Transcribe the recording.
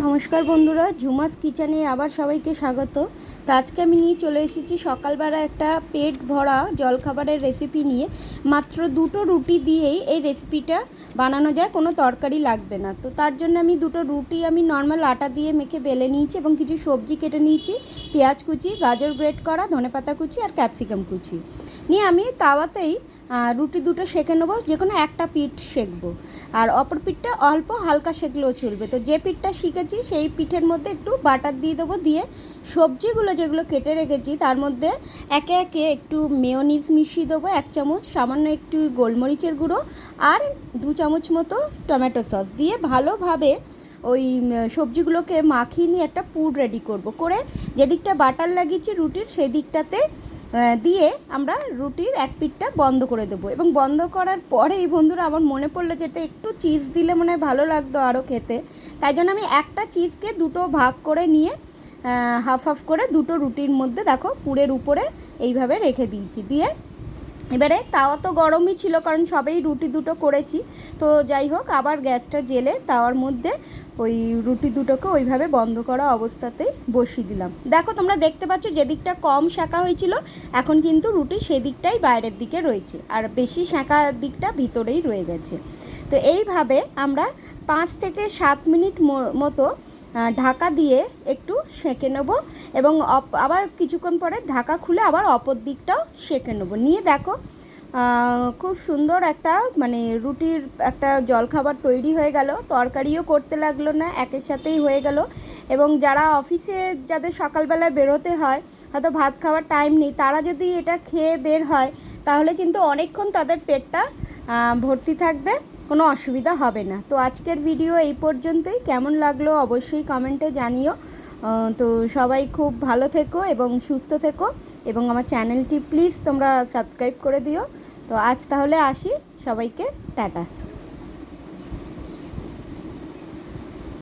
নমস্কার বন্ধুরা, ঝুমাস কিচেনে আবার সবাইকে স্বাগত। তো আজকে আমি নিয়ে চলে এসেছি সকালবেলা একটা পেট ভরা জলখাবারের রেসিপি নিয়ে। মাত্র দুটো রুটি দিয়েই এই রেসিপিটা বানানো যায়, কোনো তরকারি লাগবে না। তো তার জন্য আমি দুটো রুটি নর্মাল আটা দিয়ে মেখে বেলে নিয়েছি এবং কিছু সবজি কেটে নিয়েছি। পেঁয়াজ কুচি, গাজর গ্রেট করা, ধনেপাতা কুচি আর ক্যাপসিকাম কুচি নিয়ে আমি তাওয়াতেই রুটি দুটো সেঁকে নেবো। যে কোনো একটা পিঠ সেঁকবো, আর অপর পিঠটা অল্প হালকা সেঁকলেও চলবে। তো যে পিঠটা শিখেছি সেই পিঠের মধ্যে একটু বাটার দিয়ে দেবো, দিয়ে সবজিগুলো যেগুলো কেটে রেখেছি তার মধ্যে একে একে একটু মেয়োনিজ মিশিয়ে দেবো, 1 চামচ, সামান্য একটু গোলমরিচের গুঁড়ো আর 2 চামচ মতো টমেটো সস দিয়ে ভালোভাবে ওই সবজিগুলোকে মাখিয়ে নিয়ে একটা পুর রেডি করে যেদিকটা বাটার লাগিয়েছি রুটির সেই দিকটাতে দিয়ে আমরা রুটির এক পিঠটা বন্ধ করে দেবো। এবং বন্ধ করার পরেই বন্ধুরা আমার মনে পড়লো যেতে একটু চিজ দিলে মনে হয় ভালো লাগতো আরও খেতে। তাই জন্য আমি একটা চিজকে দুটো ভাগ করে নিয়ে হাফ হাফ করে দুটো রুটির মধ্যে দেখো পুরের উপরে এইভাবে রেখে দিয়েছি। দিয়ে এবারে তাওয়া তো গরমই ছিল, কারণ সবেই রুটি দুটো করেছি। তো যাই হোক, আবার গ্যাসটা জেলে তাওয়ার মধ্যে ওই রুটি দুটোকে ওইভাবে বন্ধ করা অবস্থাতেই বসিয়ে দিলাম। দেখো, তোমরা দেখতে পাচ্ছ যেদিকটা কম শাঁকা হয়েছিল এখন কিন্তু রুটি সেদিকটাই বাইরের দিকে রয়েছে, আর বেশি শাঁকা দিকটা ভিতরেই রয়ে গেছে। তো এইভাবে আমরা 5 থেকে 7 মিনিট মতো ঢাকা দিয়ে একটু সেঁকে নেবো এবং আবার কিছুক্ষণ পরে ঢাকা খুলে আবার অপর দিকটাও সেঁকে নেবো। নিয়ে দেখো খুব সুন্দর একটা রুটির একটা জলখাবার তৈরি হয়ে গেল। তরকারিও করতে লাগলো না, একের সাথেই হয়ে গেল। এবং যারা অফিসে যাদের সকালবেলায় বেরোতে হয়, হয়তো ভাত খাওয়ার টাইম নেই, তারা যদি এটা খেয়ে বের হয় তাহলে কিন্তু অনেকক্ষণ তাদের পেটটা ভর্তি থাকবে, কোনো অসুবিধা হবে না। তো আজকের ভিডিও এই পর্যন্তই। কেমন লাগলো অবশ্যই কমেন্টে জানিও। তো সবাই খুব ভালো থেকো এবং সুস্থ থেকো, এবং আমার চ্যানেলটি প্লিজ তোমরা সাবস্ক্রাইব করে দিও। তো আজ তাহলে আসি, সবাইকে টাটা।